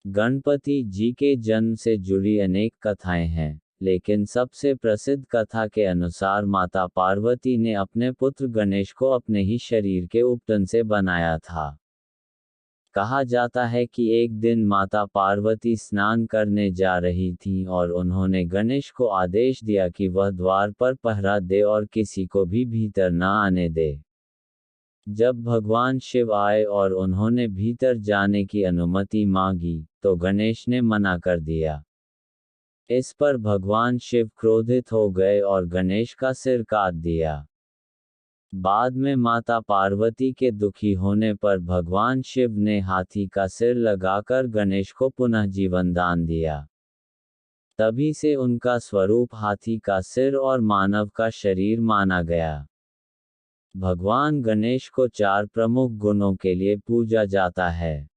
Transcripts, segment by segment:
गणपति जी के जन्म से जुड़ी अनेक कथाएं हैं, लेकिन सबसे प्रसिद्ध कथा के अनुसार माता पार्वती ने अपने पुत्र गणेश को अपने ही शरीर के उपटन से बनाया था। कहा जाता है कि एक दिन माता पार्वती स्नान करने जा रही थीं और उन्होंने गणेश को आदेश दिया कि वह द्वार पर पहरा दे और किसी को भी भीतर न आने दे। जब भगवान शिव आए और उन्होंने भीतर जाने की अनुमति मांगी, तो गणेश ने मना कर दिया। इस पर भगवान शिव क्रोधित हो गए और गणेश का सिर काट दिया। बाद में माता पार्वती के दुखी होने पर भगवान शिव ने हाथी का सिर लगाकर गणेश को पुनः जीवन दान दिया। तभी से उनका स्वरूप हाथी का सिर और मानव का शरीर माना गया। भगवान गणेश को 4 प्रमुख गुणों के लिए पूजा जाता है।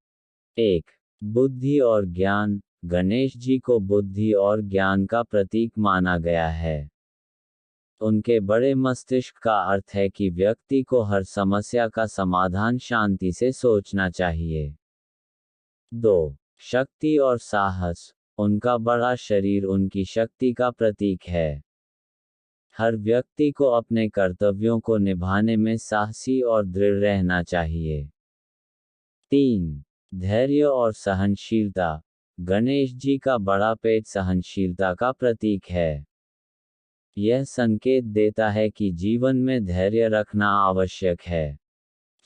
1. बुद्धि और ज्ञान। गणेश जी को बुद्धि और ज्ञान का प्रतीक माना गया है। उनके बड़े मस्तिष्क का अर्थ है कि व्यक्ति को हर समस्या का समाधान शांति से सोचना चाहिए। 2. शक्ति और साहस। उनका बड़ा शरीर उनकी शक्ति का प्रतीक है। हर व्यक्ति को अपने कर्तव्यों को निभाने में साहसी और दृढ़ रहना चाहिए। 3. धैर्य और सहनशीलता। गणेश जी का बड़ा पेट सहनशीलता का प्रतीक है। यह संकेत देता है कि जीवन में धैर्य रखना आवश्यक है।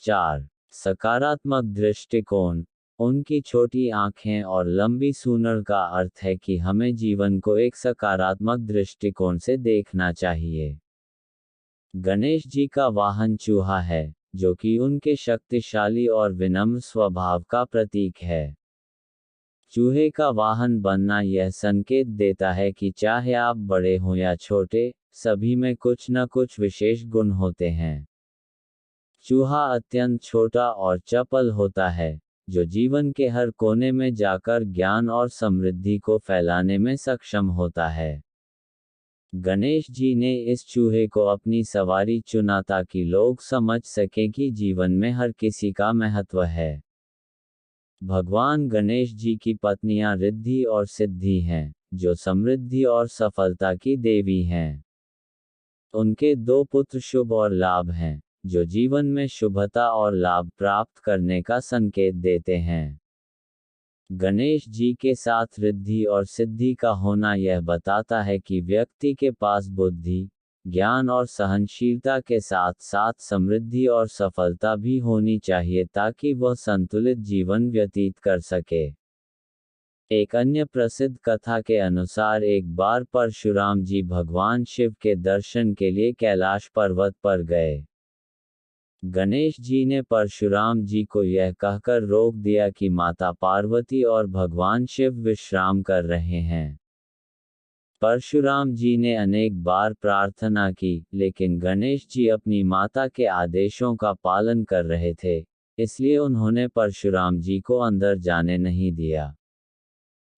4. सकारात्मक दृष्टिकोण। उनकी छोटी आंखें और लंबी सूंड का अर्थ है कि हमें जीवन को एक सकारात्मक दृष्टिकोण से देखना चाहिए। गणेश जी का वाहन चूहा है, जो कि उनके शक्तिशाली और विनम्र स्वभाव का प्रतीक है। चूहे का वाहन बनना यह संकेत देता है कि चाहे आप बड़े हों या छोटे, सभी में कुछ न कुछ विशेष गुण होते हैं। चूहा अत्यंत छोटा और चपल होता है, जो जीवन के हर कोने में जाकर ज्ञान और समृद्धि को फैलाने में सक्षम होता है। गणेश जी ने इस चूहे को अपनी सवारी चुना ताकि लोग समझ सकें कि जीवन में हर किसी का महत्व है। भगवान गणेश जी की पत्नियां रिद्धि और सिद्धि हैं, जो समृद्धि और सफलता की देवी हैं। उनके 2 पुत्र शुभ और लाभ हैं, जो जीवन में शुभता और लाभ प्राप्त करने का संकेत देते हैं। गणेश जी के साथ रिद्धि और सिद्धि का होना यह बताता है कि व्यक्ति के पास बुद्धि, ज्ञान और सहनशीलता के साथ साथ समृद्धि और सफलता भी होनी चाहिए ताकि वह संतुलित जीवन व्यतीत कर सके। एक अन्य प्रसिद्ध कथा के अनुसार एक बार परशुराम जी भगवान शिव के दर्शन के लिए कैलाश पर्वत पर गए। गणेश जी ने परशुराम जी को यह कहकर रोक दिया कि माता पार्वती और भगवान शिव विश्राम कर रहे हैं। परशुराम जी ने अनेक बार प्रार्थना की, लेकिन गणेश जी अपनी माता के आदेशों का पालन कर रहे थे, इसलिए उन्होंने परशुराम जी को अंदर जाने नहीं दिया।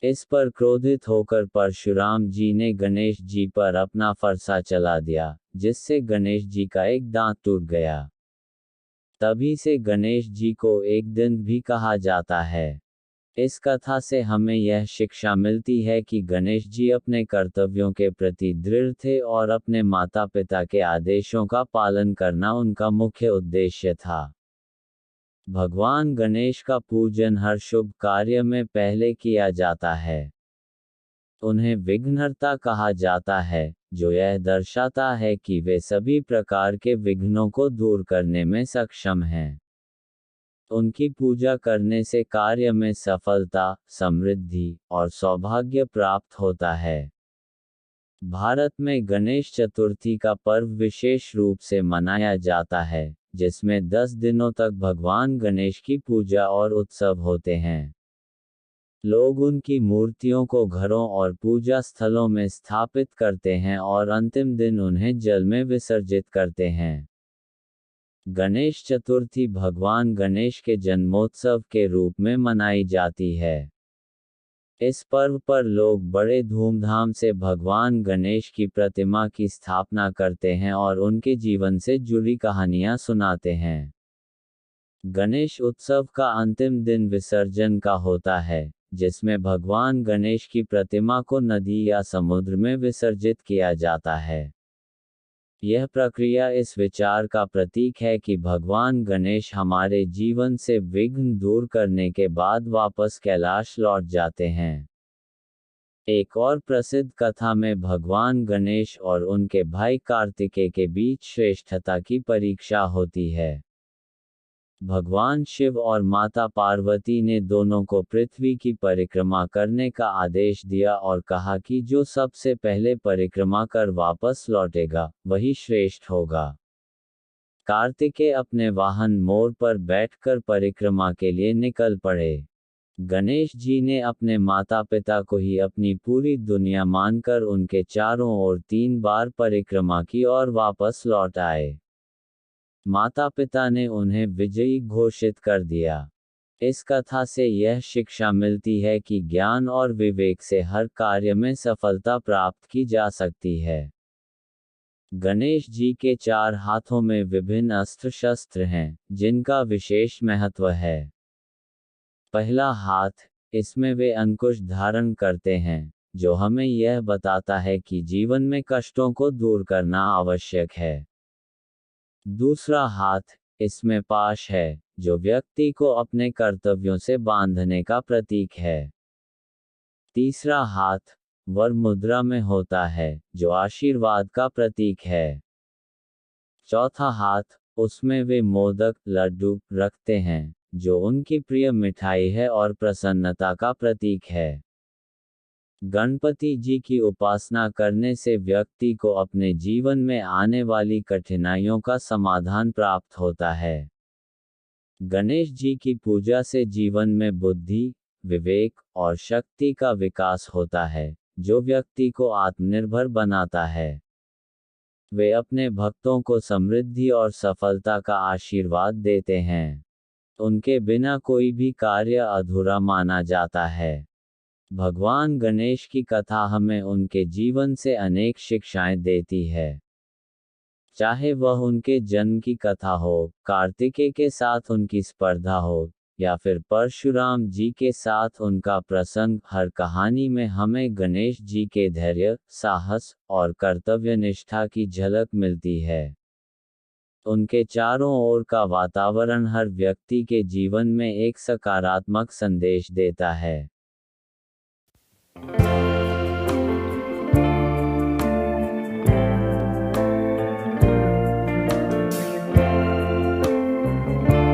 इस पर क्रोधित होकर परशुराम जी ने गणेश जी पर अपना फरसा चला दिया, जिससे गणेश जी का एक दांत टूट गया। तभी से गणेश जी को एक दंत भी कहा जाता है। इस कथा से हमें यह शिक्षा मिलती है कि गणेश जी अपने कर्तव्यों के प्रति दृढ़ थे और अपने माता पिता के आदेशों का पालन करना उनका मुख्य उद्देश्य था। भगवान गणेश का पूजन हर शुभ कार्य में पहले किया जाता है। उन्हें विघ्नहर्ता कहा जाता है, जो यह दर्शाता है कि वे सभी प्रकार के विघ्नों को दूर करने में सक्षम हैं। उनकी पूजा करने से कार्य में सफलता, समृद्धि और सौभाग्य प्राप्त होता है। भारत में गणेश चतुर्थी का पर्व विशेष रूप से मनाया जाता है, जिसमें 10 दिनों तक भगवान गणेश की पूजा और उत्सव होते हैं। लोग उनकी मूर्तियों को घरों और पूजा स्थलों में स्थापित करते हैं और अंतिम दिन उन्हें जल में विसर्जित करते हैं। गणेश चतुर्थी भगवान गणेश के जन्मोत्सव के रूप में मनाई जाती है। इस पर्व पर लोग बड़े धूमधाम से भगवान गणेश की प्रतिमा की स्थापना करते हैं और उनके जीवन से जुड़ी कहानियां सुनाते हैं। गणेश उत्सव का अंतिम दिन विसर्जन का होता है, जिसमें भगवान गणेश की प्रतिमा को नदी या समुद्र में विसर्जित किया जाता है। यह प्रक्रिया इस विचार का प्रतीक है कि भगवान गणेश हमारे जीवन से विघ्न दूर करने के बाद वापस कैलाश लौट जाते हैं। एक और प्रसिद्ध कथा में भगवान गणेश और उनके भाई कार्तिकेय के बीच श्रेष्ठता की परीक्षा होती है। भगवान शिव और माता पार्वती ने दोनों को पृथ्वी की परिक्रमा करने का आदेश दिया और कहा कि जो सबसे पहले परिक्रमा कर वापस लौटेगा, वही श्रेष्ठ होगा। कार्तिकेय अपने वाहन मोर पर बैठकर परिक्रमा के लिए निकल पड़े। गणेश जी ने अपने माता पिता को ही अपनी पूरी दुनिया मानकर उनके चारों ओर 3 बार परिक्रमा की और वापस लौट आए। माता पिता ने उन्हें विजयी घोषित कर दिया। इस कथा से यह शिक्षा मिलती है कि ज्ञान और विवेक से हर कार्य में सफलता प्राप्त की जा सकती है। गणेश जी के 4 हाथों में विभिन्न अस्त्र शस्त्र हैं, जिनका विशेष महत्व है। पहला हाथ, इसमें वे अंकुश धारण करते हैं, जो हमें यह बताता है कि जीवन में कष्टों को दूर करना आवश्यक है। दूसरा हाथ, इसमें पाश है, जो व्यक्ति को अपने कर्तव्यों से बांधने का प्रतीक है। तीसरा हाथ, वर मुद्रा में होता है, जो आशीर्वाद का प्रतीक है। चौथा हाथ, उसमें वे मोदक, लड्डू रखते हैं, जो उनकी प्रिय मिठाई है और प्रसन्नता का प्रतीक है। गणपति जी की उपासना करने से व्यक्ति को अपने जीवन में आने वाली कठिनाइयों का समाधान प्राप्त होता है। गणेश जी की पूजा से जीवन में बुद्धि, विवेक और शक्ति का विकास होता है, जो व्यक्ति को आत्मनिर्भर बनाता है। वे अपने भक्तों को समृद्धि और सफलता का आशीर्वाद देते हैं। उनके बिना कोई भी कार्य अधूरा माना जाता है। भगवान गणेश की कथा हमें उनके जीवन से अनेक शिक्षाएं देती है। चाहे वह उनके जन्म की कथा हो, कार्तिकेय के साथ उनकी स्पर्धा हो, या फिर परशुराम जी के साथ उनका प्रसंग, हर कहानी में हमें गणेश जी के धैर्य, साहस और कर्तव्यनिष्ठा की झलक मिलती है। उनके चारों ओर का वातावरण हर व्यक्ति के जीवन में एक सकारात्मक संदेश देता है।